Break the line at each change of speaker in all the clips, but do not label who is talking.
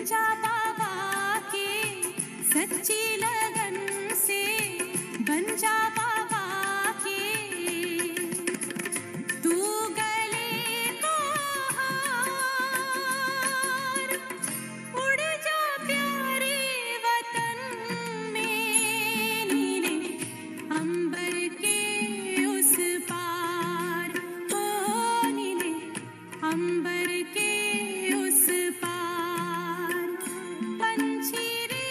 जा बाबा की सच्ची लगन से, बन जा बाबा की तू गले को हार, उड़ जा प्यारे वतन में, नीले अंबर के उस पार, ओ नीले अंबर के उस पार, पंछी रे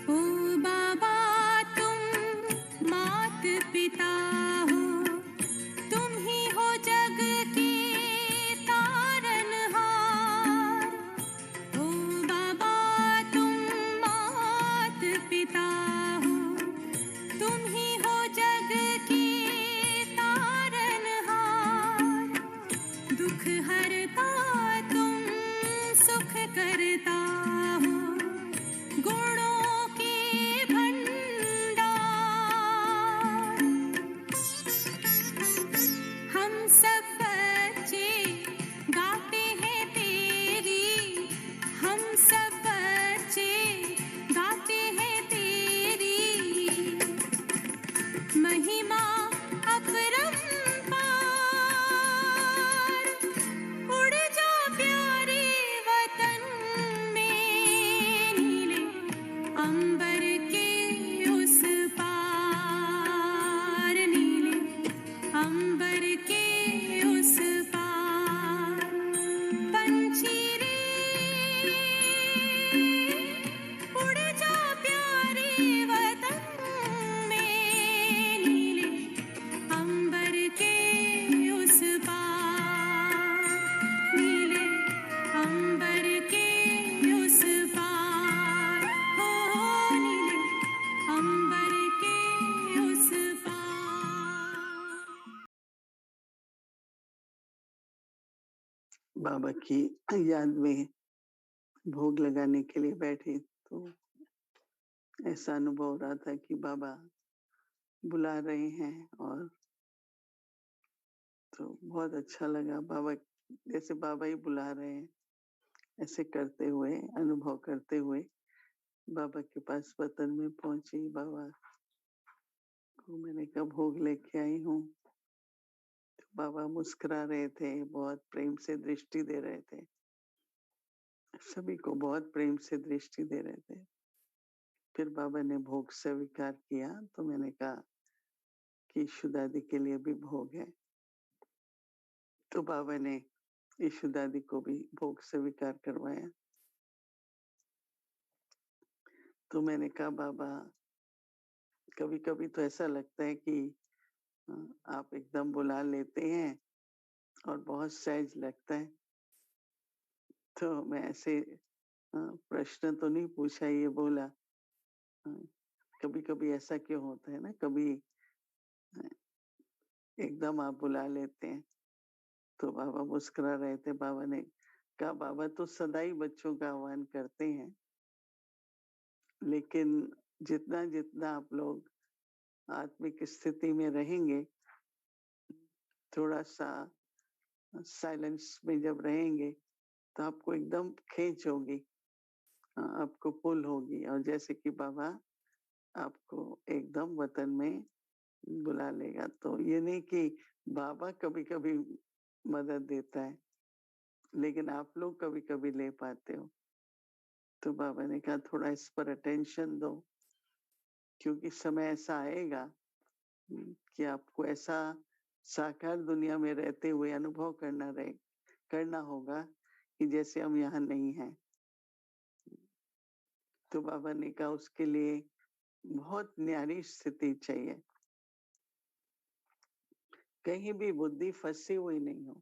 ओ बाबा तुम मात पिता हो, तुम ही हो जग के तारनहार। ओ बाबा तुम मात पिता हो, तुम ही हो जग के तारनहार। दुख हरता तुम सुख करता हो, गुणों के भंडार। हम सब बच्चे गाते हैं तेरी, हम सब बच्चे गाते हैं तेरी महिमा अपरंपार। उड़ जा प्यारे वतन में, नीले अंबर के उस पार, नीले अंबर के उस पार, पंछी रे उड़ जा प्यारे वतन में, नीले अंबर के उस पार, नीले अंबर के उस पार, हो नीले अंबर के उस पार।
बाबा की याद में भोग लगाने के लिए बैठे तो ऐसा अनुभव हो रहा था कि बाबा बुला रहे हैं, और तो बहुत अच्छा लगा। बाबा जैसे बाबा ही बुला रहे हैं, ऐसे करते हुए, अनुभव करते हुए बाबा के पास वतन में पहुंची। बाबा को मैंने कहा भोग लेके आई हूँ। तो बाबा मुस्कुरा रहे थे, बहुत प्रेम से दृष्टि दे रहे थे, सभी को बहुत प्रेम से दृष्टि दे रहे थे। फिर बाबा ने भोग स्वीकार किया, तो मैंने कहा कि ईशु दादी के लिए भी भोग है। तो बाबा ने ईशु दादी को भी भोग स्वीकार करवाया। तो मैंने कहा बाबा कभी-कभी तो ऐसा लगता है कि आप एकदम बुला लेते हैं और बहुत सहज लगता है। तो मैं ऐसे प्रश्न तो नहीं पूछा, ये बोला कभी-कभी ऐसा क्यों होता है ना, कभी एकदम आप बुला लेते हैं। तो बाबा मुस्कुरा रहे थे। बाबा ने कहा बाबा तो सदा ही बच्चों का आह्वान करते हैं, लेकिन जितना जितना आप लोग आत्मिक स्थिति में रहेंगे, थोड़ा सा साइलेंस में जब रहेंगे, तो आपको एकदम खींच होगी, आपको पुल होगी, और जैसे कि बाबा आपको एकदम वतन में बुला लेगा। तो ये नहीं कि बाबा कभी-कभी मदद देता है, लेकिन आप लोग कभी-कभी ले पाते हो। तो बाबा ने कहा थोड़ा इस पर अटेंशन दो, क्योंकि समय ऐसा आएगा कि आपको ऐसा साकार दुनिया में रहते हुए अनुभव करना होगा कि जैसे हम यहाँ नहीं हैं। तो बाबा ने कहा उसके लिए बहुत न्यारी स्थिति चाहिए, कहीं भी बुद्धि फंसी हुई नहीं हो।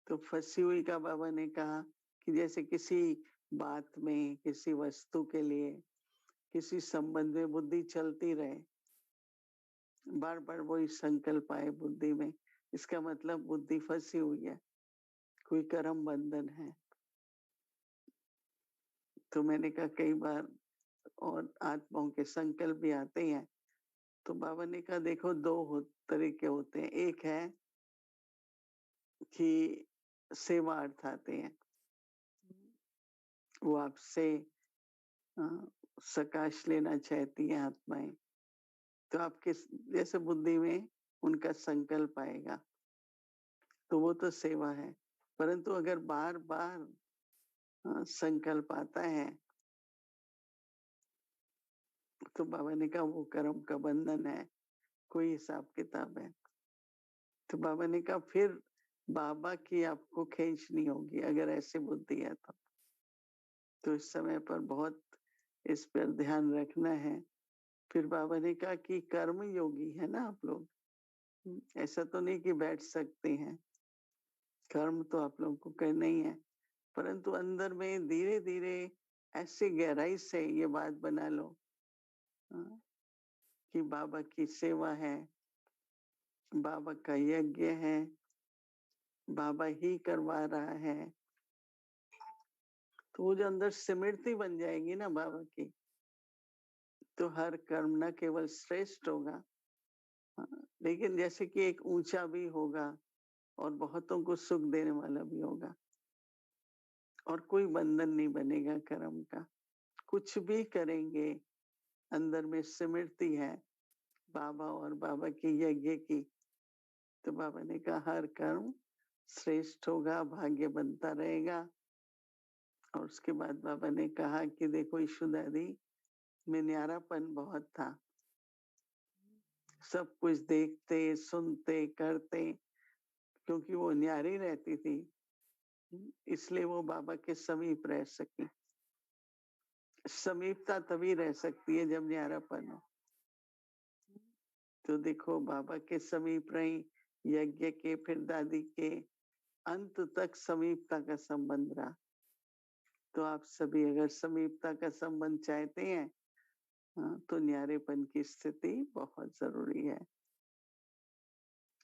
तो फंसी हुई का बाबा ने कहा कि जैसे किसी बात में, किसी वस्तु के लिए, किसी संबंध में बुद्धि चलती रहे, बार बार वही संकल्प आए बुद्धि में, इसका मतलब बुद्धि फंसी हुई है, कोई कर्म बंधन है। तो मैंने कहा कई बार और आत्माओं के संकल्प भी आते हैं, तो बाबा ने कहा देखो तरीके होते हैं। एक है कि सेवार्थ आते हैं, वो आपसे सकाश लेना चाहती हैं आत्माएं, तो आपके जैसे बुद्धि में उनका संकल्प आएगा, तो वो तो सेवा है। परंतु अगर बार बार संकल्प आता है, तो बाबा ने कहा वो कर्म का बंधन है, कोई हिसाब किताब है। तो बाबा ने कहा फिर बाबा की आपको खींचनी होगी अगर ऐसी बुद्धि है तो इस समय पर बहुत इस पर ध्यान रखना है। फिर बाबा ने कहा कि कर्म योगी है ना आप लोग, ऐसा तो नहीं कि बैठ सकते हैं, कर्म तो आप लोगों को करना ही है, परंतु अंदर में धीरे धीरे ऐसी गहराई से ये बात बना लो कि बाबा की सेवा है, बाबा का यज्ञ है, बाबा ही करवा रहा है, तो वो जो अंदर स्मृति बन जाएगी ना बाबा की, तो हर कर्म न केवल श्रेष्ठ होगा, लेकिन जैसे कि एक ऊंचा भी होगा और बहुतों को सुख देने वाला भी होगा, और कोई बंधन नहीं बनेगा कर्म का। कुछ भी करेंगे, अंदर में स्मृति है बाबा और बाबा की यज्ञ की, तो बाबा ने कहा हर कर्म श्रेष्ठ होगा, भाग्य बनता रहेगा। और उसके बाद बाबा ने कहा कि देखो ईशु दादी, में न्यारापन बहुत था, सब कुछ देखते सुनते करते, क्योंकि वो न्यारी रहती थी, इसलिए वो बाबा के समीप रह सकी। समीपता तभी रह सकती है जब न्यारापन हो। तो देखो बाबा के समीप रही, यज्ञ के, फिर दादी के, अंत तक समीपता का संबंध रहा। तो आप सभी अगर समीपता का संबंध चाहते हैं, तो न्यारेपन की स्थिति बहुत जरूरी है।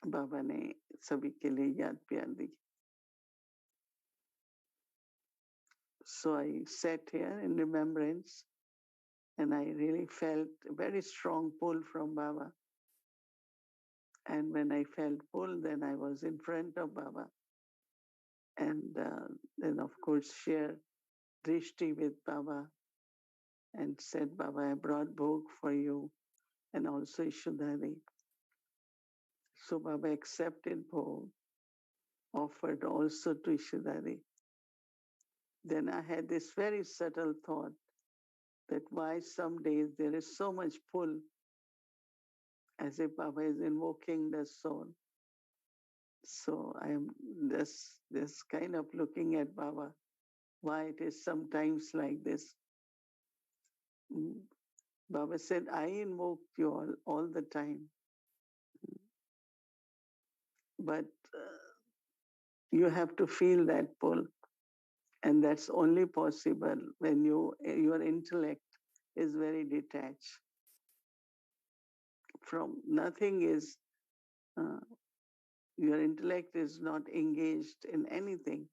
बाबा ने सभी के लिए याद प्यार दी। So I sat here in remembrance and I really felt a very strong pull from Baba. And when I felt pull, then I was in front of Baba. And then, of course, shared drishti with Baba and said, Baba, I brought bhog for you and also Ishudhari. So Baba accepted bhog, offered also to Ishudhari. Then I had this very subtle thought that why some days there is so much pull, as if Baba is invoking the soul. So I am just kind of looking at Baba, why it is sometimes like this. Baba said, I invoked you all the time. But you have to feel that pull. And that's only possible when your intellect is very detached. From nothing is, your intellect is not engaged in anything,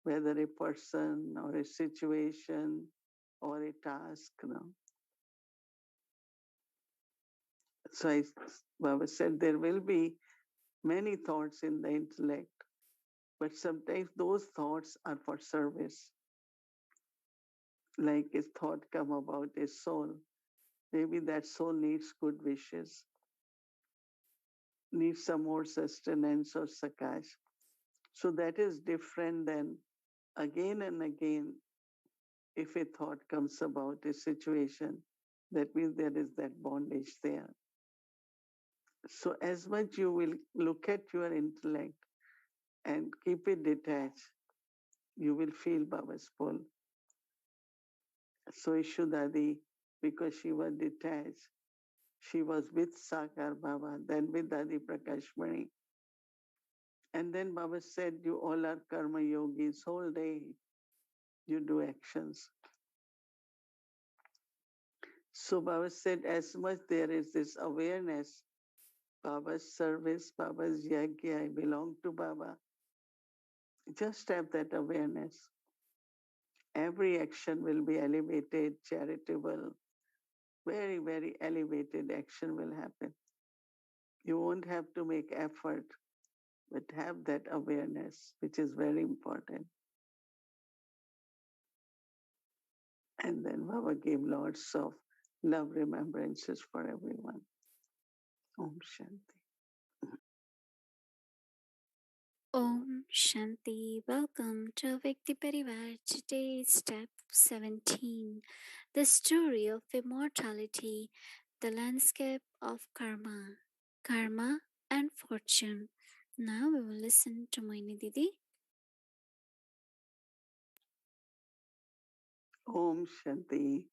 whether a person or a situation or a task. So Baba said there will be many thoughts in the intellect, but sometimes those thoughts are for service. Like a thought come about a soul, maybe that soul needs good wishes, needs some more sustenance or sakash. So that is different than again and again, if a thought comes about a situation, that means there is that bondage there. So as much you will look at your intellect and keep it detached, you will feel Baba's pull. So Ishudadi, because she was detached, she was with Sakar Baba, then with Dadi Prakashmani. And then Baba said, you all are karma yogis whole day. you do actions. So Baba said, as much there is this awareness, Baba's service, Baba's yagya, I belong to Baba. Just have that awareness. Every action will be elevated, charitable, very, very elevated action will happen. You won't have to make effort, but have that awareness, which is very important. And then Baba gave lots of love remembrances for everyone. Om Shanti.
Om Shanti. Welcome to Vikti Parivar. Today, step 17. The story of immortality, the landscape of karma, karma and fortune. Now we will listen to Mohini Didi.
Om Shanti.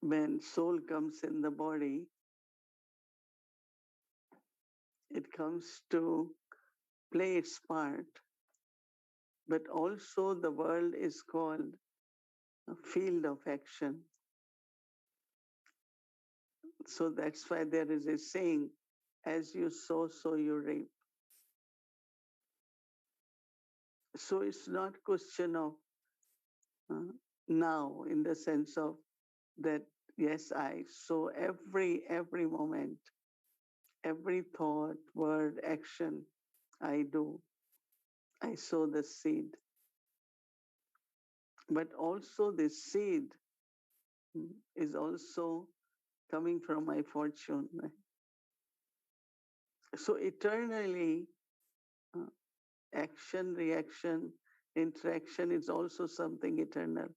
When soul comes in the body, it comes to play its part, but also the world is called a field of action. So that's why there is a saying, as you sow, so you reap. So it's not question of uh, now in the sense of that, yes, I sow every moment, every thought, word, action I do, I sow the seed. But also this seed is also coming from my fortune. So eternally, uh, action, reaction, interaction is also something eternal.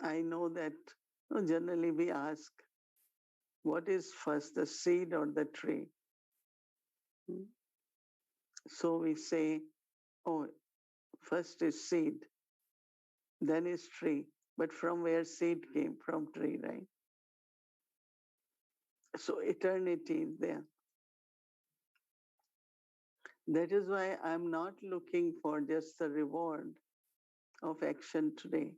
I know that generally we ask, what is first, the seed or the tree? So we say, oh, first is seed, then is tree. But from where seed came? From tree, right? So eternity is there. That is why I'm not looking for just the reward of action today,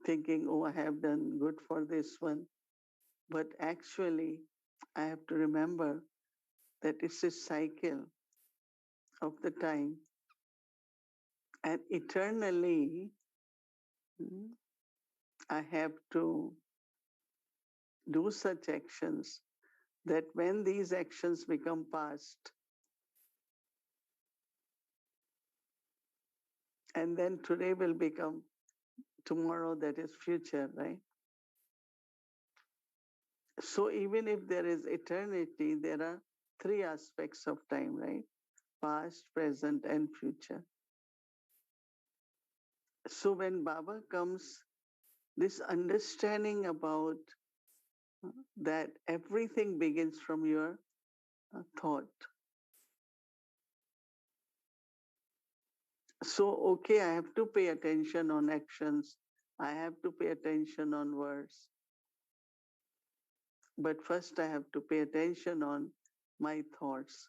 thinking, oh, I have done good for this one. But actually, I have to remember that it's a cycle of the time. And eternally, I have to do such actions that when these actions become past, and then today will become tomorrow, that is future, right? So even if there is eternity, there are three aspects of time, right? Past, present, and future. So when Baba comes, this understanding about that everything begins from your thought. So, okay, I have to pay attention on actions. I have to pay attention on words. But first, I have to pay attention on my thoughts.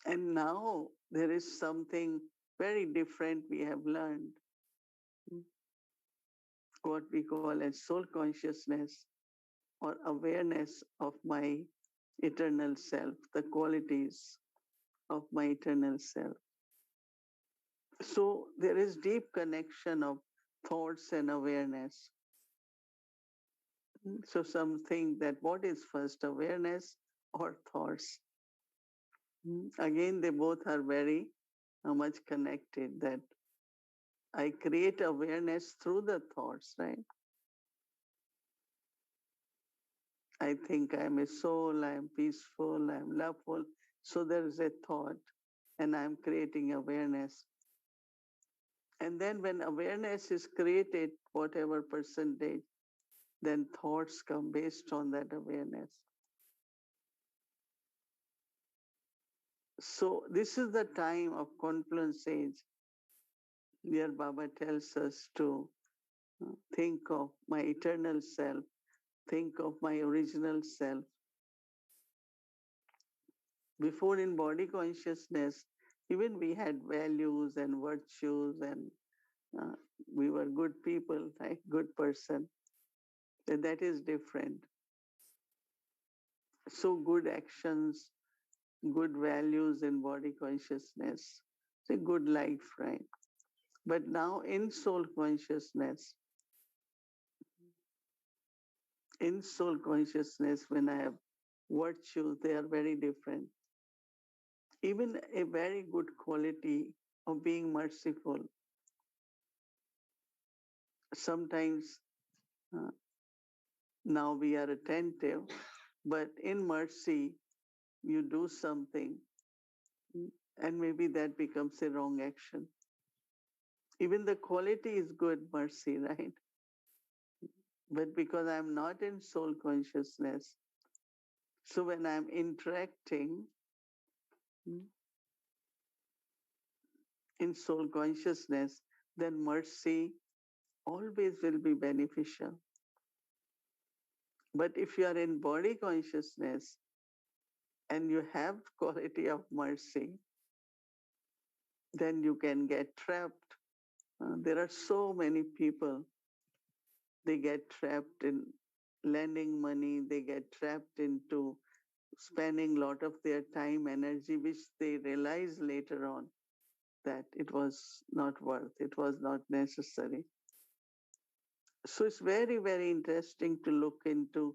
And now there is something very different we have learned, what we call as soul consciousness or awareness of my eternal self, the qualities of my eternal self. So there is deep connection of thoughts and awareness. So some think that what is first, awareness or thoughts? Again, they both are very much connected, that I create awareness through the thoughts, right? I think I'm a soul, I'm peaceful, I'm loveful. So there is a thought and I'm creating awareness. And then when awareness is created, whatever percentage, then thoughts come based on that awareness. So this is the time of confluence age, where Baba tells us to think of my eternal self, think of my original self, Before in body consciousness, even we had values and virtues and uh, we were good people, right? Good person. And that is different. So good actions, good values in body consciousness. It's a good life, right? But now in soul consciousness, when I have virtues, they are very different. Even a very good quality of being merciful. Sometimes uh, now we are attentive, but in mercy, you do something and maybe that becomes a wrong action. Even the quality is good, mercy, right? But because I'm not in soul consciousness, so when I'm interacting in soul consciousness, then mercy always will be beneficial. But if you are in body consciousness and you have quality of mercy, then you can get trapped. There are so many people, they get trapped in lending money, they get trapped into spending a lot of their time, energy, which they realize later on that it was not worth, it was not necessary. So it's very, very interesting to look into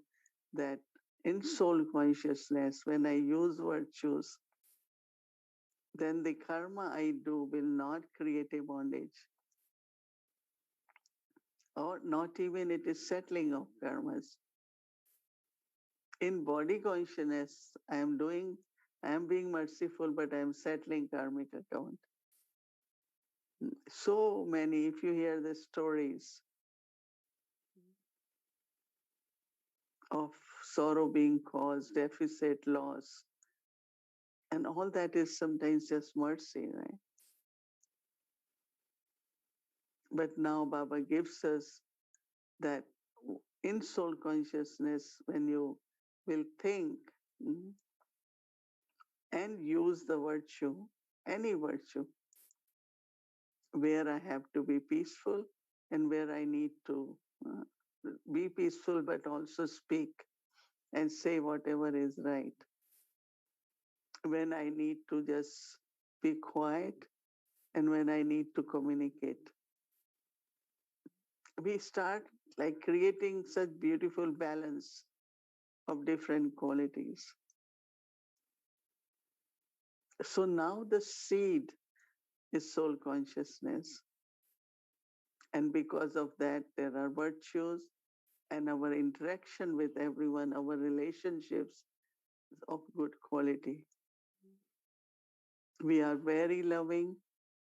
that in soul consciousness, when I use virtues, then the karma I do will not create a bondage, or not even it is settling of karmas. In body consciousness, I am being merciful, but I am settling karmic account. So many, if you hear the stories of sorrow being caused, deficit, loss, and all that is sometimes just mercy, right? But now Baba gives us that in soul consciousness, when you will think and use the virtue, any virtue, where I have to be peaceful and where I need to be peaceful, but also speak and say whatever is right. When I need to just be quiet and when I need to communicate. We start like creating such beautiful balance of different qualities. So now the seed is soul consciousness. And because of that, there are virtues and our interaction with everyone, our relationships of good quality. We are very loving,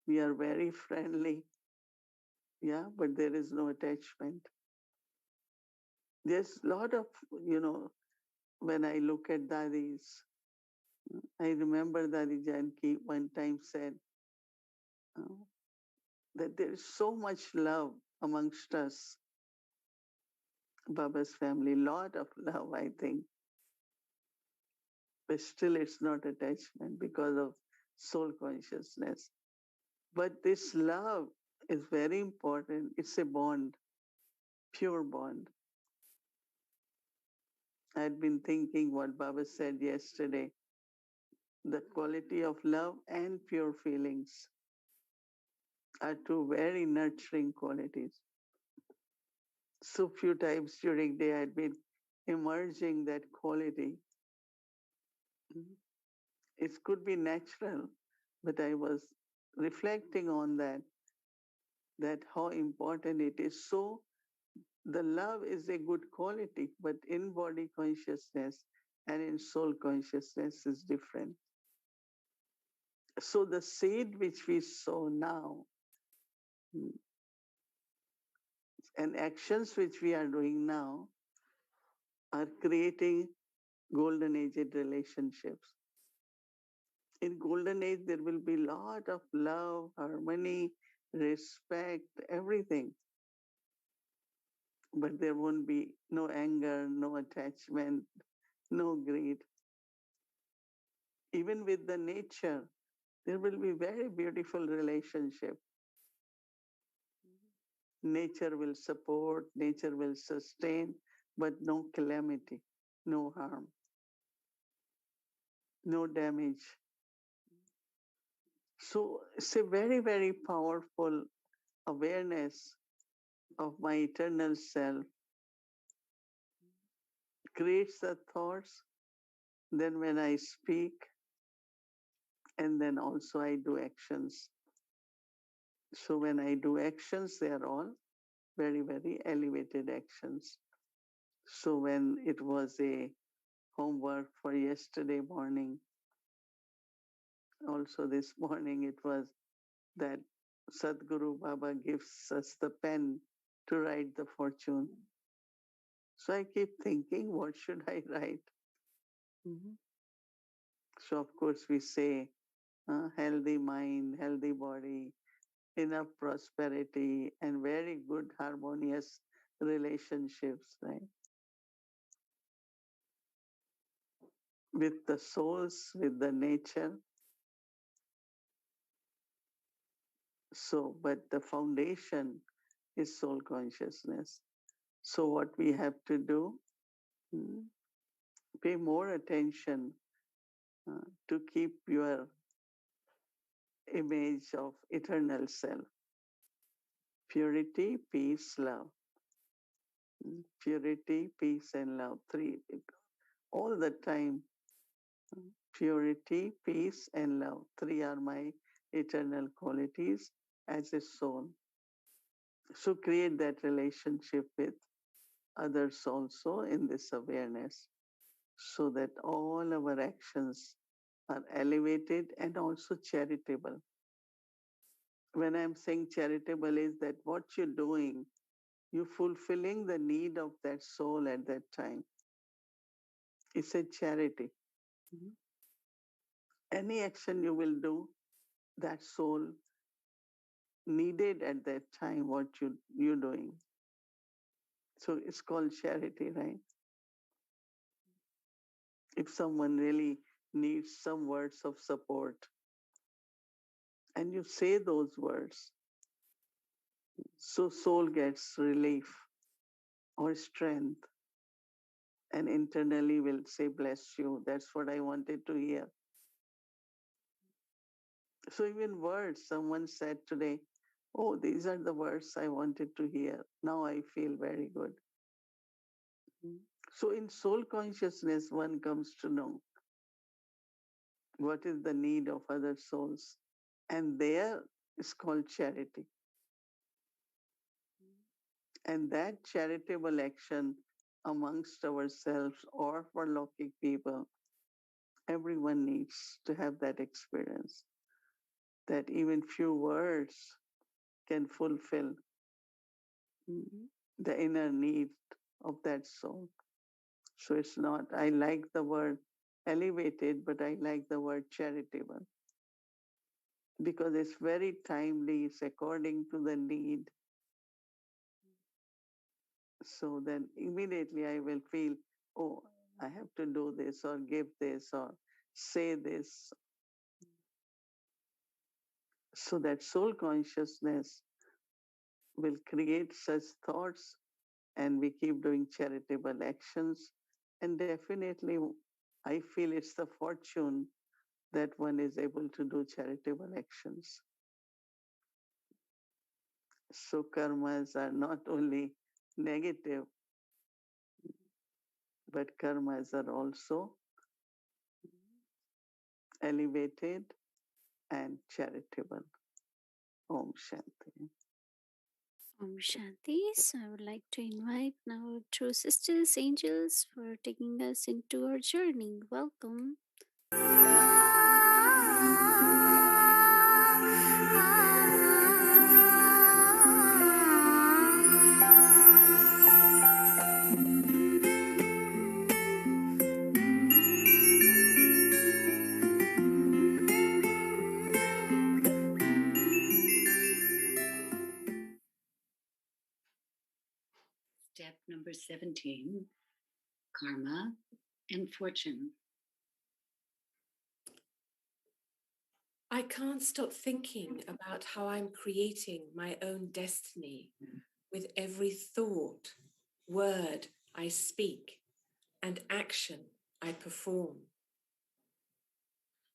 we are very friendly, yeah, but there is no attachment. There's a lot of, when I look at Dadis, I remember Dadi Janki one time said uh, that there is so much love amongst us, Baba's family, lot of love, I think. But still it's not attachment because of soul consciousness. But this love is very important. It's a bond, pure bond. I'd been thinking what Baba said yesterday, the quality of love and pure feelings are two very nurturing qualities. So few times during the day I'd been emerging that quality. It could be natural, but I was reflecting on that how important it is. So the love is a good quality, but in body consciousness and in soul consciousness is different. So the seed which we sow now and actions which we are doing now are creating golden aged relationships. In golden age, there will be a lot of love, harmony, respect, everything. But there won't be no anger, no attachment, no greed. Even with the nature, there will be very beautiful relationship. Nature will support, nature will sustain, but no calamity, no harm, no damage. So it's a very, very powerful awareness of my eternal self creates the thoughts. Then when I speak, and then also I do actions. So when I do actions, they are all very, very elevated actions. So when it was a homework for yesterday morning, also this morning it was that Sadhguru Baba gives us the pen to write the fortune. So I keep thinking, what should I write? Mm-hmm. So of course we say, healthy mind, healthy body, enough prosperity, and very good harmonious relationships, right? With the souls, with the nature. So, but the foundation is soul consciousness. So what we have to do, pay more attention to keep your image of eternal self. Purity, peace, love. Purity, peace, and love. Three. All the time. Purity, peace, and love. Three are my eternal qualities as a soul. So create that relationship with others also in this awareness so that all our actions are elevated and also charitable. When I'm saying charitable is that what you're doing, you're fulfilling the need of that soul at that time. It's a charity. Mm-hmm. Any action you will do, that soul needed at that time what you're doing. So it's called charity, right? If someone really needs some words of support and you say those words, so soul gets relief or strength and internally will say, bless you. That's what I wanted to hear. So even words, someone said today, oh, these are the words I wanted to hear. Now I feel very good. So in soul consciousness, one comes to know what is the need of other souls. And there is called charity. And that charitable action amongst ourselves or for Lokik people, everyone needs to have that experience. That even few words can fulfill the inner need of that soul. So it's not, I like the word elevated, but I like the word charitable because it's very timely, it's according to the need. So then immediately I will feel, oh, I have to do this or give this or say this. So that soul consciousness will create such thoughts and we keep doing charitable actions. And definitely, I feel it's the fortune that one is able to do charitable actions. So karmas are not only negative, but karmas are also elevated and charitable. Om Shanti.
Om Shanti. So I would like to invite now true sisters, angels, for taking us into our journey. Welcome.
Step number 17, karma and fortune. can't stop thinking about how I'm creating my own destiny with every thought, word I speak, and action I perform.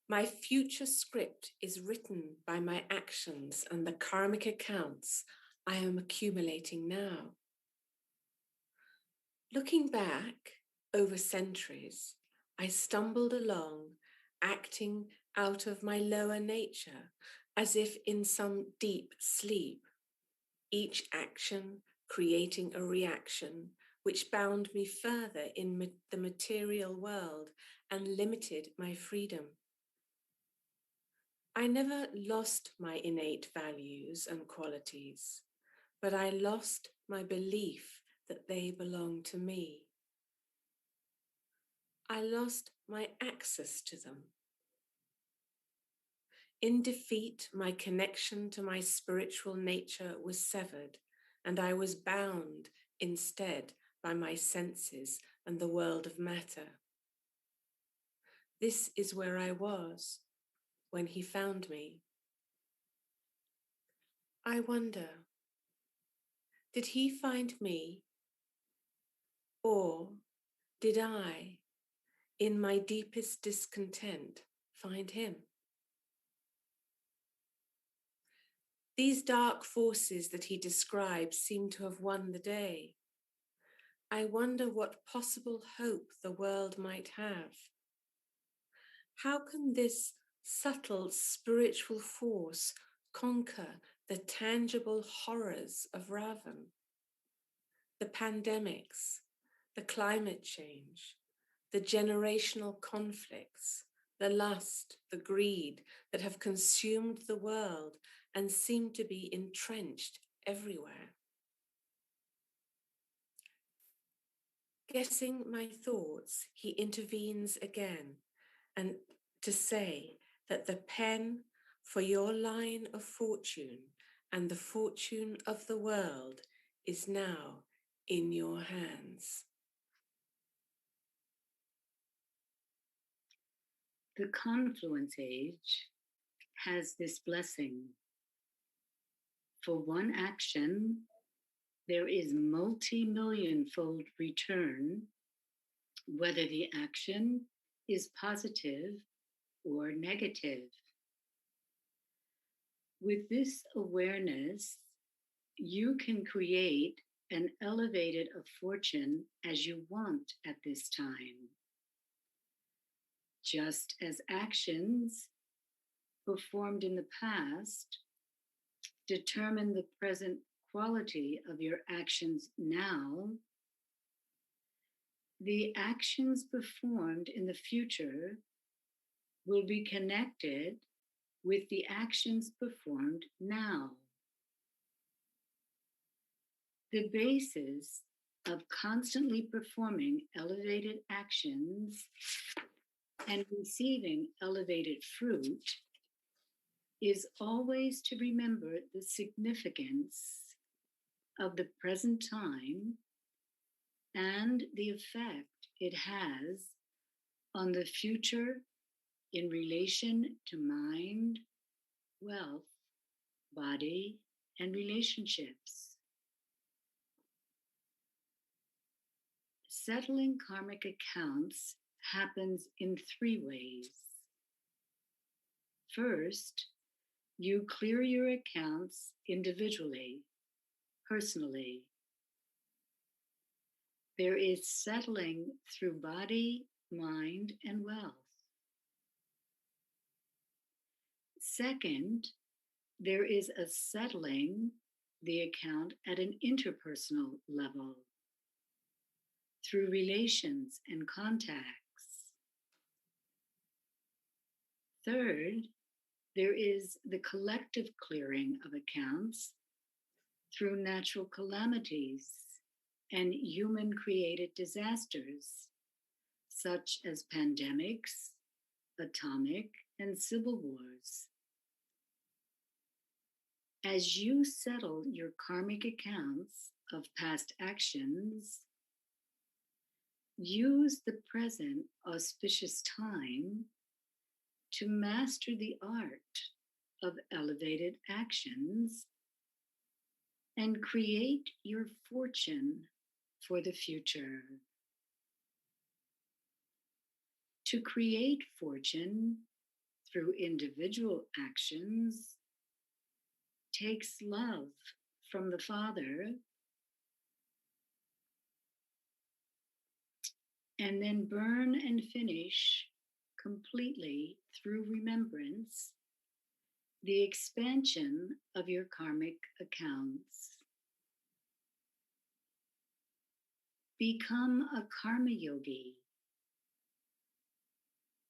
My future script is written by my actions and the karmic accounts I am accumulating now. Looking back over centuries, I stumbled along, acting out of my lower nature, as if in some deep sleep, each action creating a reaction which bound me further in the material world and limited my freedom. I never lost my innate values and qualities, but I lost my belief that they belong to me. I lost my access to them. In defeat, my connection to my spiritual nature was severed, and I was bound instead by my senses and the world of matter. This is where I was when he found me. I wonder, did he find me, or did I, in my deepest discontent, find him? These dark forces that he describes seem to have won the day. I wonder what possible hope the world might have. How can this subtle spiritual force conquer the tangible horrors of Ravan? The pandemics, the climate change, the generational conflicts, the lust, the greed that have consumed the world and seem to be entrenched everywhere. Guessing my thoughts, he intervenes again, and to say that the pen for your line of fortune and the fortune of the world is now in your hands.
The confluence age has this blessing. For one action, there is multi-million-fold return, whether the action is positive or negative. With this awareness, you can create and elevate it of fortune as you want at this time. Just as actions performed in the past determine the present quality of your actions now, the actions performed in the future will be connected with the actions performed now. The basis of constantly performing elevated actions and receiving elevated fruit is always to remember the significance of the present time and the effect it has on the future in relation to mind, wealth, body, and relationships. Settling karmic accounts happens in 3 ways. First, you clear your accounts individually, personally. There is settling through body, mind, and wealth. Second, there is a settling the account at an interpersonal level through relations and contacts. Third, there is the collective clearing of accounts through natural calamities and human-created disasters, such as pandemics, atomic, and civil wars. As you settle your karmic accounts of past actions, use the present auspicious time to master the art of elevated actions and create your fortune for the future. To create fortune through individual actions takes love from the Father and then burn and finish completely through remembrance the expansion of your karmic accounts. Become a karma yogi.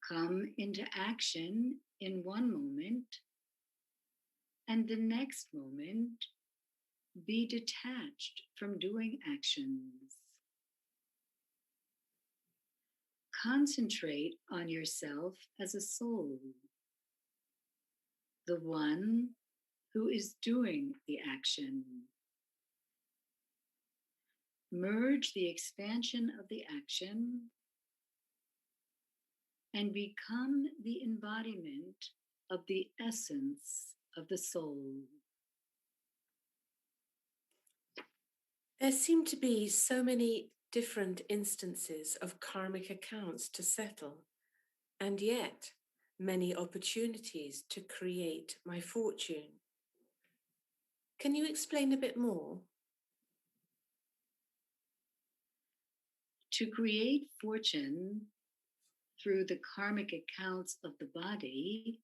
Come into action in one moment, and the next moment be detached from doing actions. Concentrate on yourself as a soul, the one who is doing the action. Merge the expansion of the action and become the embodiment of the essence of the soul.
There seem to be so many different instances of karmic accounts to settle, and yet many opportunities to create my fortune. Can you explain a bit more?
To create fortune through the karmic accounts of the body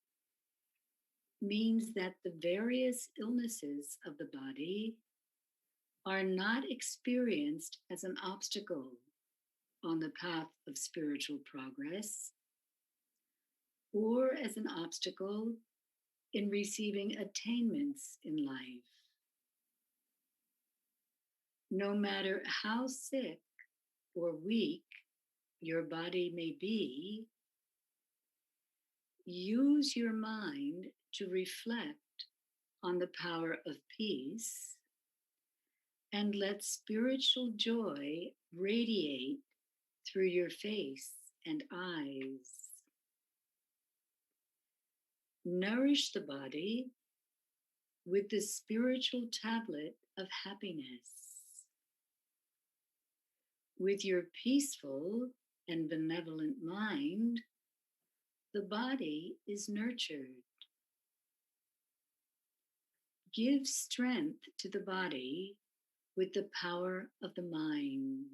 means that the various illnesses of the body are not experienced as an obstacle on the path of spiritual progress or as an obstacle in receiving attainments in life. No matter how sick or weak your body may be, use your mind to reflect on the power of peace and let spiritual joy radiate through your face and eyes. Nourish the body with the spiritual tablet of happiness. With your peaceful and benevolent mind, the body is nurtured. Give strength to the body with the power of the mind.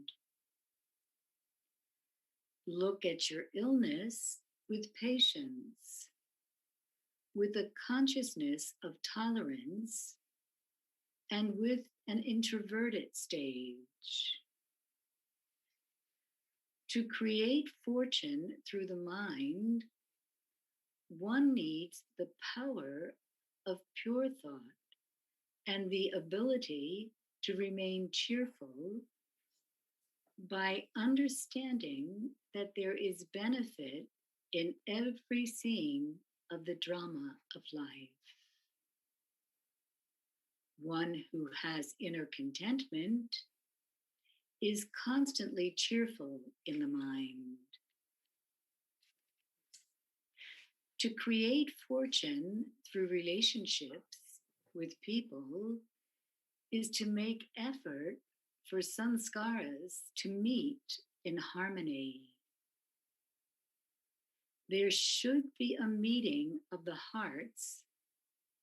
Look at your illness with patience, with a consciousness of tolerance, and with an introverted stage. To create fortune through the mind, one needs the power of pure thought and the ability to remain cheerful by understanding that there is benefit in every scene of the drama of life. One who has inner contentment is constantly cheerful in the mind. To create fortune through relationships with people is to make effort for sanskaras to meet in harmony. There should be a meeting of the hearts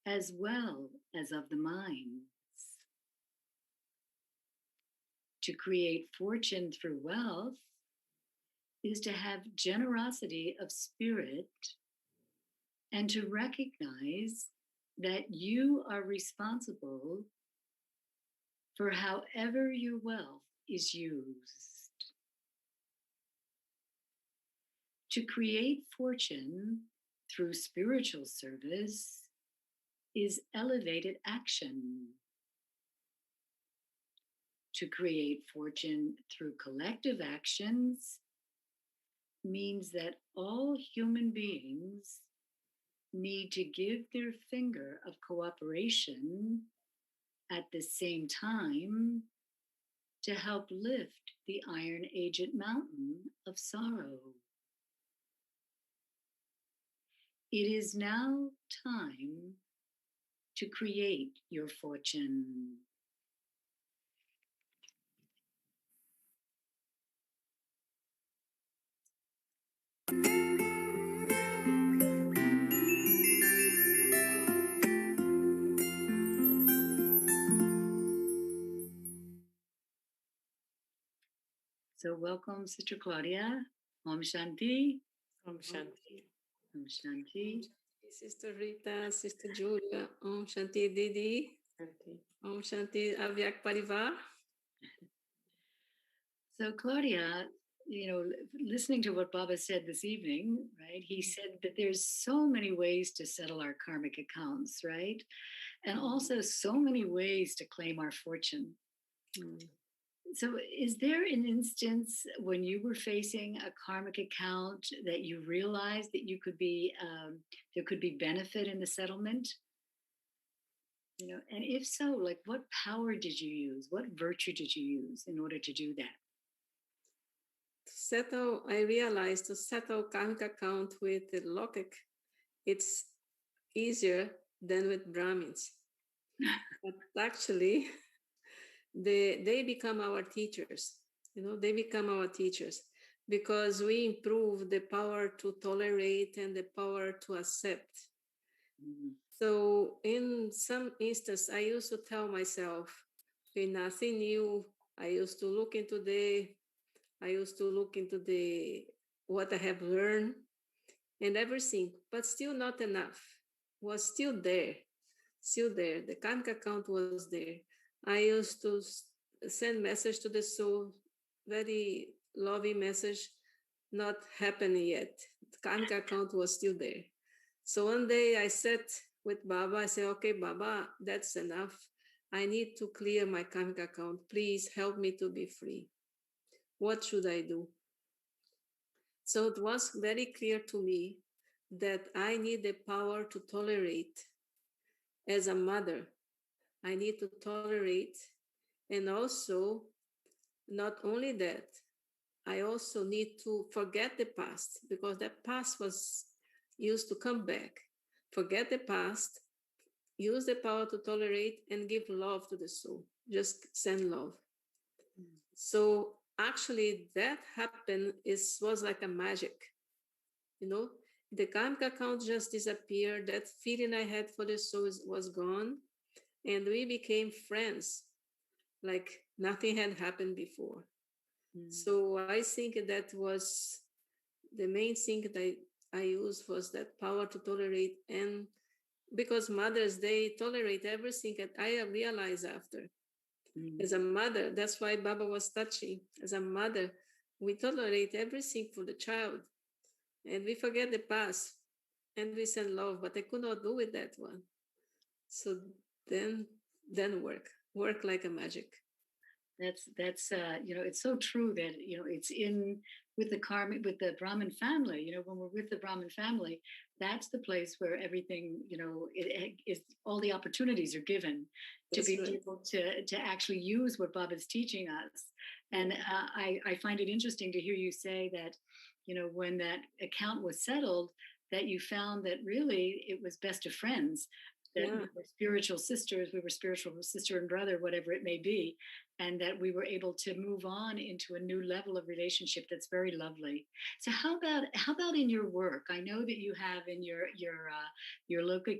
as well as of the minds. To create fortune through wealth is to have generosity of spirit and to recognize that you are responsible for however your wealth is used. To create fortune through spiritual service is elevated action. To create fortune through collective actions means that all human beings need to give their finger of cooperation at the same time to help lift the iron aged mountain of sorrow. It is now time to create your fortune. So welcome, Sister Claudia. Om Shanti.
Om Shanti.
Om Shanti.
Sister Rita, Sister Julia, Om Shanti Didi, Om Shanti Avyak Parivar.
So Claudia, listening to what Baba said this evening, right? He said that there's so many ways to settle our karmic accounts, right? And also so many ways to claim our fortune. So, is there an instance when you were facing a karmic account that you realized that you could be there could be benefit in the settlement? And if so, like what power did you use? What virtue did you use in order to do that?
I realized to settle karmic account with the Lokek, it's easier than with Brahmins. But actually, they become our teachers. They become our teachers because we improve the power to tolerate and the power to accept. Mm-hmm. So in some instance, I used to tell myself, okay, nothing new. I used to look into what I have learned and everything, but still not enough. Was still there. The karmic account was there. I used to send message to the soul, very loving message, not happening yet. The karmic account was still there. So one day I sat with Baba. I said, okay, Baba, that's enough. I need to clear my karmic account. Please help me to be free. What should I do? So it was very clear to me that I need the power to tolerate. As a mother, I need to tolerate. And also, not only that, I also need to forget the past because that past was used to come back. Forget the past, use the power to tolerate and give love to the soul. Just send love. So actually that happened was like a magic. The karmic account just disappeared. That feeling I had for the soul was gone. And we became friends like nothing had happened before. So I think that was the main thing that I used was that power to tolerate. And because mothers, they tolerate everything that I realized after. As a mother, that's why Baba was touching. As a mother, we tolerate everything for the child. And we forget the past. And we send love, but I could not do with that one. So then work like a magic.
That's it's so true that it's in with the Brahmin family. When we're with the Brahmin family, that's the place where everything it is, all the opportunities are given to be able to actually use what Baba is teaching us. And I find it interesting to hear you say that when that account was settled, that you found that really it was best of friends, that we were spiritual sisters, we were spiritual sister and brother, whatever it may be, and that we were able to move on into a new level of relationship that's very lovely. So how about in your work? I know that you have in your local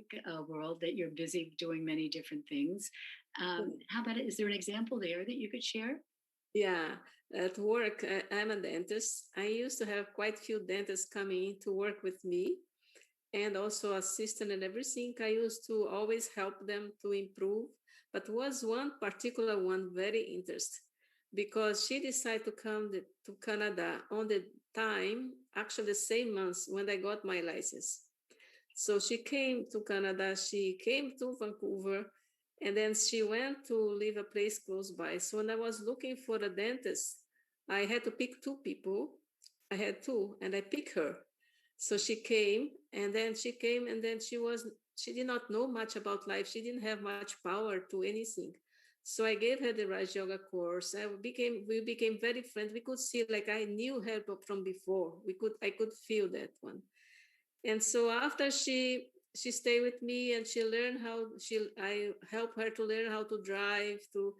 world that you're busy doing many different things. How about it? Is there an example there that you could share?
Yeah, at work, I'm a dentist. I used to have quite a few dentists coming in to work with me and also assistant and everything. I used to always help them to improve, but was one particular one very interested because she decided to come to Canada on the time, actually the same month when I got my license. So she came to Canada, she came to Vancouver, and then she went to live a place close by. So when I was looking for a dentist, I had to pick two people. I had two, and I picked her. So she came, and then she did not know much about life. She didn't have much power to anything. So I gave her the Raj Yoga course. We became very friends. We could see like I knew her from before. I could feel that one. And so after she stayed with me and she learned I helped her to learn how to drive, to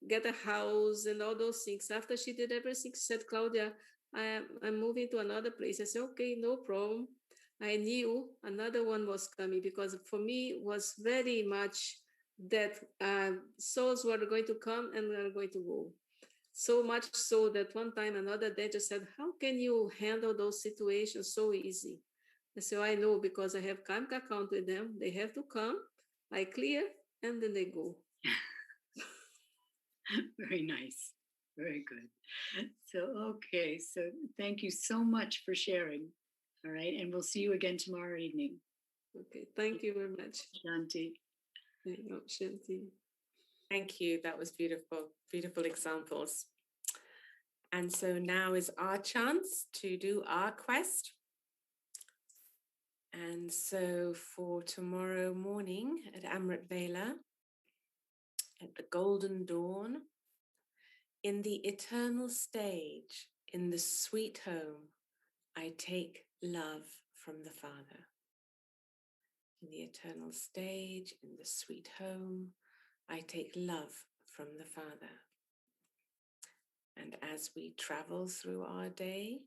get a house and all those things. After she did everything, she said, Claudia, I'm moving to another place. I said, okay, no problem. I knew another one was coming because for me it was very much that souls were going to come and were going to go. So much so that one time another dentist said, how can you handle those situations so easy? I said, I know because I have karmic account with them. They have to come, I clear, and then they go.
Very nice. Very good. So, okay. So, thank you so much for sharing. All right. And we'll see you again tomorrow evening.
Okay. Thank you very much.
Shanti.
Shanti.
Thank you. That was beautiful. Beautiful examples. And so now is our chance to do our quest. And so for tomorrow morning at Amrit Vela, at the golden dawn, in the eternal stage, in the sweet home, I take love from the Father. In the eternal stage, in the sweet home, I take love from the Father. And as we travel through our day,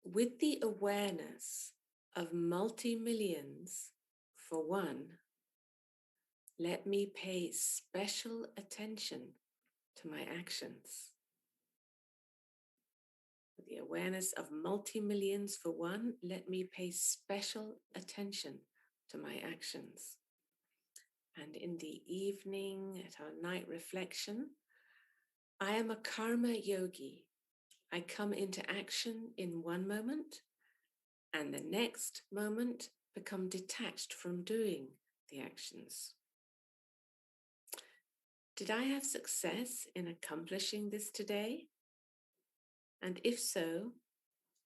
with the awareness of multi-millions for one, let me pay special attention to my actions. With the awareness of multi-millions for one, let me pay special attention to my actions. And in the evening, at our night reflection, I am a karma yogi. I come into action in one moment, and the next moment become detached from doing the actions. Did I have success in accomplishing this today? And if so,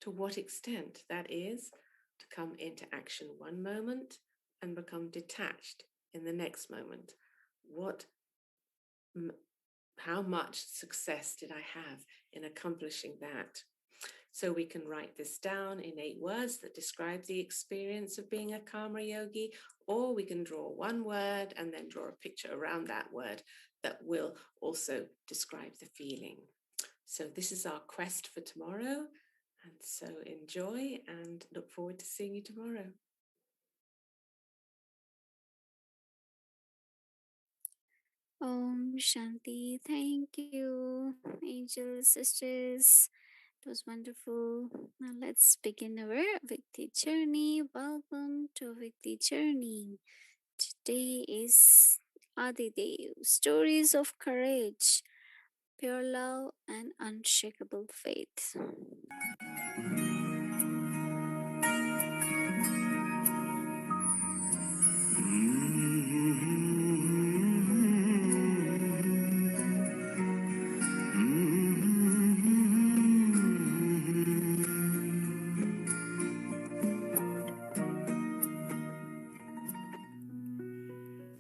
to what extent that is to come into action one moment and become detached in the next moment? How much success did I have in accomplishing that? So we can write this down in 8 words that describe the experience of being a karma yogi, or we can draw one word and then draw a picture around that word that will also describe the feeling. So this is our quest for tomorrow. And so enjoy and look forward to seeing you tomorrow.
Om Shanti. Thank you, angel sisters. It was wonderful. Now let's begin our Vikti journey. Welcome to Vikti journey. Today is Adidev, stories of courage, pure love, and unshakable faith.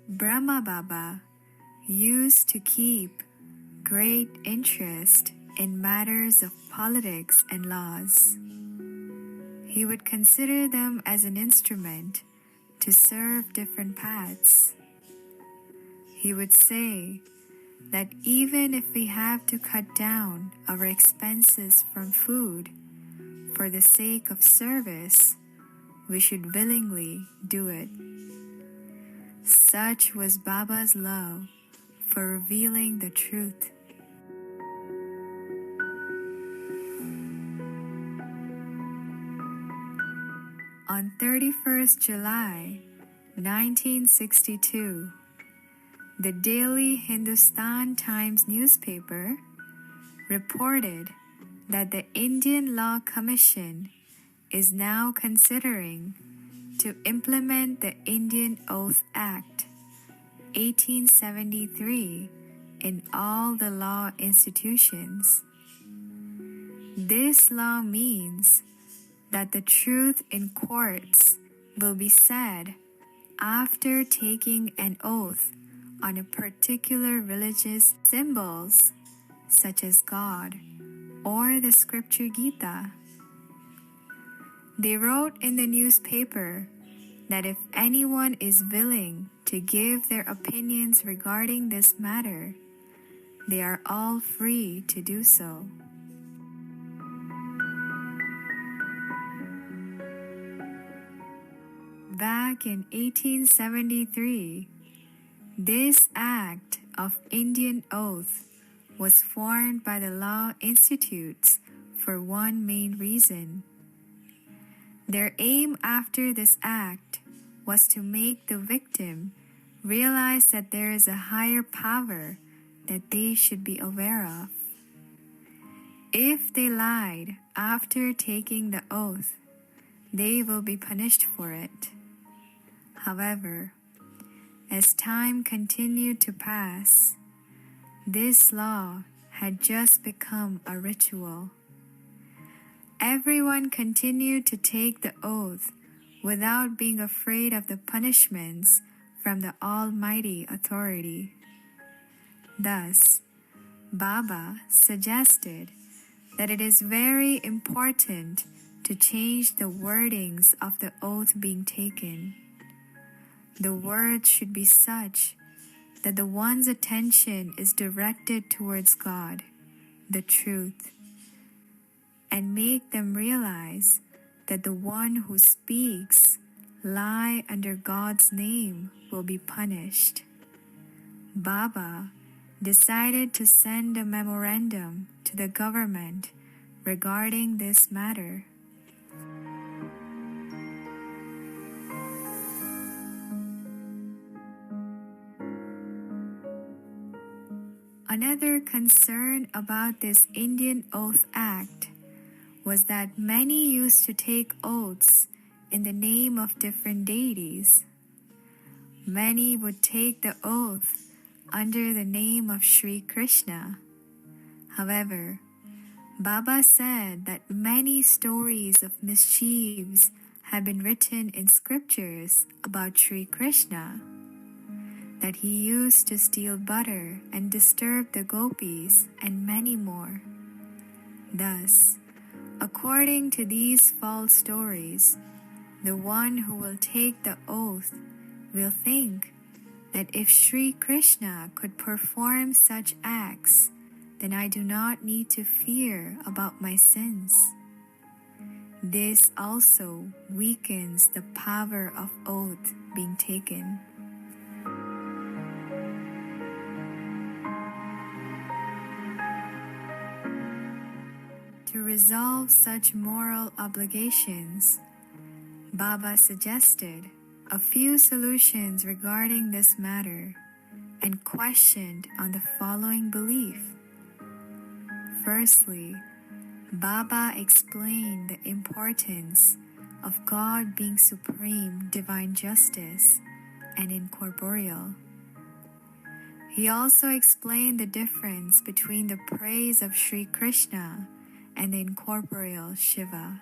Brahma Baba used to keep great interest in matters of politics and laws. He would consider them as an instrument to serve different paths. He would say that even if we have to cut down our expenses from food for the sake of service, we should willingly do it. Such was Baba's love for revealing the truth. On 31st July 1962, the Daily Hindustan Times newspaper reported that the Indian Law Commission is now considering to implement the Indian Oath Act 1873 in all the law institutions. This law means that the truth in courts will be said after taking an oath on a particular religious symbols such as God or the scripture Gita. They wrote in the newspaper that if anyone is willing to give their opinions regarding this matter, they are all free to do so. Back in 1873, this act of Indian oath was formed by the Law Institutes for one main reason. Their aim after this act was to make the victim realize that there is a higher power that they should be aware of. If they lied after taking the oath, they will be punished for it. However, as time continued to pass, this law had just become a ritual. Everyone continued to take the oath without being afraid of the punishments from the Almighty Authority. Thus, Baba suggested that it is very important to change the wordings of the oath being taken. The words should be such that the one's attention is directed towards God, the truth, and make them realize that the one who speaks lie under God's name will be punished. Baba decided to send a memorandum to the government regarding this matter. Another concern about this Indian Oath Act was that many used to take oaths in the name of different deities. Many would take the oath under the name of Sri Krishna. However, Baba said that many stories of mischiefs have been written in scriptures about Sri Krishna, that he used to steal butter and disturb the gopis and many more. Thus, according to these false stories, the one who will take the oath will think that if Sri Krishna could perform such acts, then I do not need to fear about my sins. This also weakens the power of oath being taken. To resolve such moral obligations, Baba suggested a few solutions regarding this matter and questioned on the following belief. Firstly, Baba explained the importance of God being supreme divine justice and incorporeal. He also explained the difference between the praise of Sri Krishna and the incorporeal Shiva.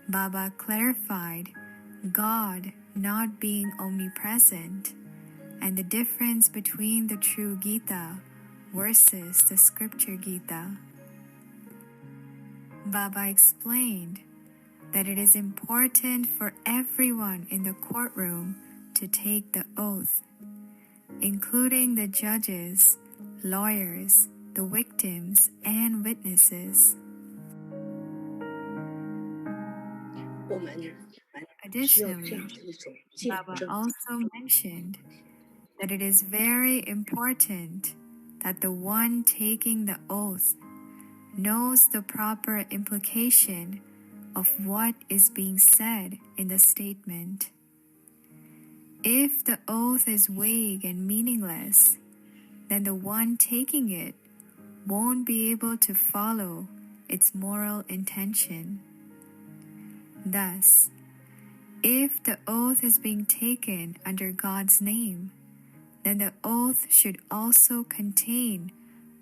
Baba clarified God not being omnipresent and the difference between the true Gita versus the scripture Gita. Baba explained that it is important for everyone in the courtroom to take the oath, including the judges, lawyers, the victims, and witnesses. Additionally, Baba also mentioned that it is very important that the one taking the oath knows the proper implication of what is being said in the statement. If the oath is vague and meaningless, then the one taking it won't be able to follow its moral intention. Thus, if the oath is being taken under God's name, then the oath should also contain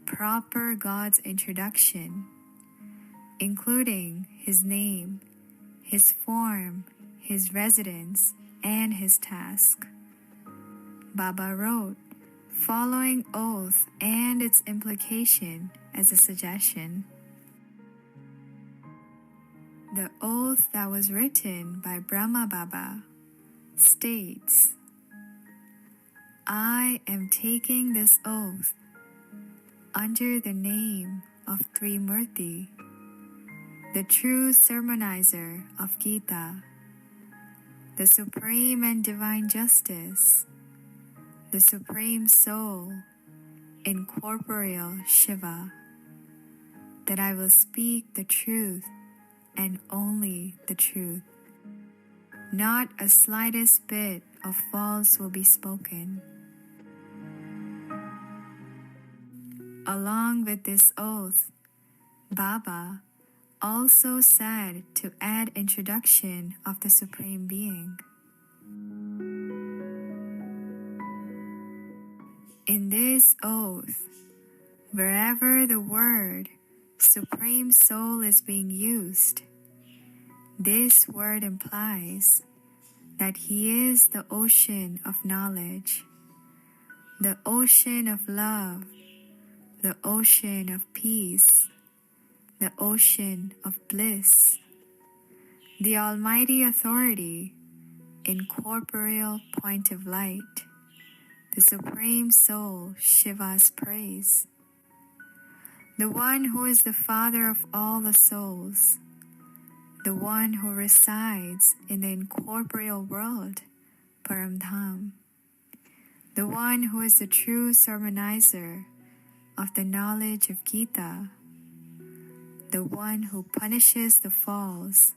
proper God's introduction, including His name, His form, His residence, and His task. Baba wrote, following oath and its implication as a suggestion. The oath that was written by Brahma Baba states, I am taking this oath under the name of Trimurti, the true sermonizer of Gita, the supreme and divine justice, the supreme soul, incorporeal Shiva, that I will speak the truth and only the truth. Not a slightest bit of false will be spoken. Along with this oath, Baba also said to add introduction of the Supreme Being. In this oath, wherever the word Supreme Soul is being used, this word implies that He is the ocean of knowledge, the ocean of love, the ocean of peace, the ocean of bliss, the Almighty Authority, incorporeal point of light, the Supreme Soul, Shiva's praise, the one who is the Father of all the souls, the one who resides in the incorporeal world, Paramdham, the one who is the true sermonizer of the knowledge of Gita, the one who punishes the false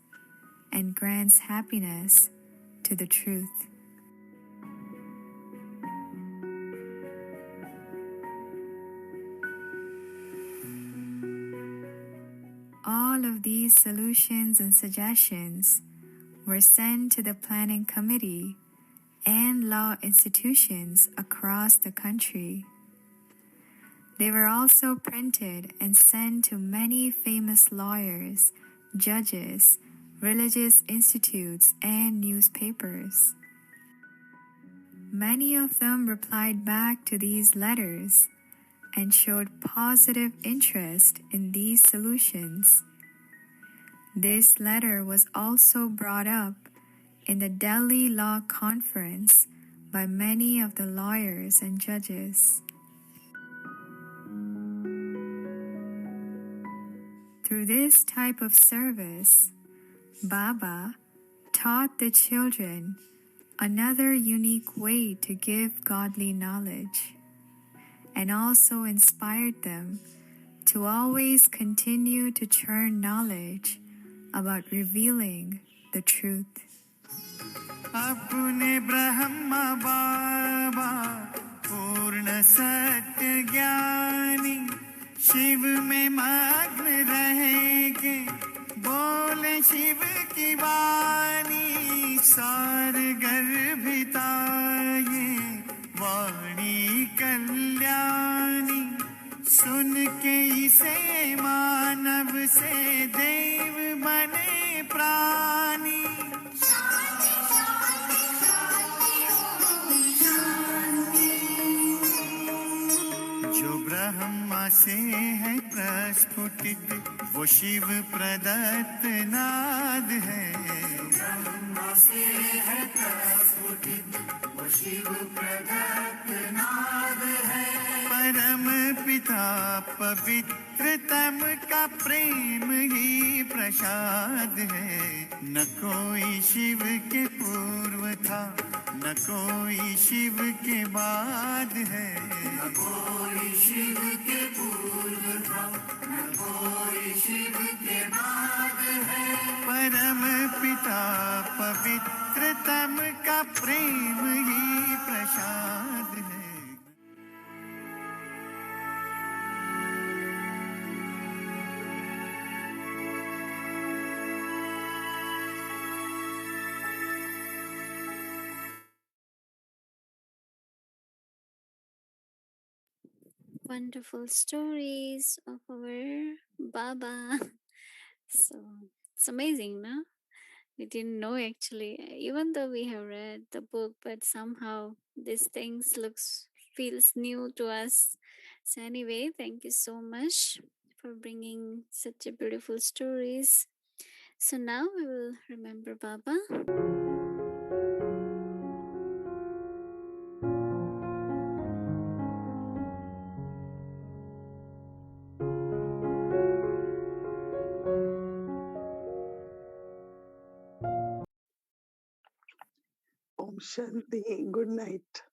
and grants happiness to the truth. All of these solutions and suggestions were sent to the planning committee and law institutions across the country. They were also printed and sent to many famous lawyers, judges, religious institutes, and newspapers. Many of them replied back to these letters and showed positive interest in these solutions. This letter was also brought up in the Delhi Law Conference by many of the lawyers and judges. Through this type of service, Baba taught the children another unique way to give godly knowledge, and also inspired them to always continue to churn knowledge about revealing the truth.
अपने ब्रह्म बाबा पूर्ण सत्य ज्ञानी शिव में मग्न रहेंगे बोले शिव की वाणी सार गर्भिता ये वाणी कल्याणी सुन के इसे मानव से देव बने प्राणी जो ब्रह्मा से है प्रस्फुटित वो शिव प्रदत्त नाद है ब्रह्मा से है प्रस्फुटित वो शिव प्रदत्त नाद है परम पिता पवित्रतम का प्रेम ही प्रसाद है न कोई शिव के पूर्व था न कोई शिव के बाद है न कोई शिव के पूर्व था न कोई शिव के बाद है परम पिता पवित्रतम का प्रेम ही प्रसाद है
Wonderful stories of our Baba. So it's amazing, no? We didn't know actually, even though we have read the book, but somehow these things feels new to us. So anyway, thank you so much for bringing such a beautiful stories. So now we will remember Baba.
Om Shanti. Good night.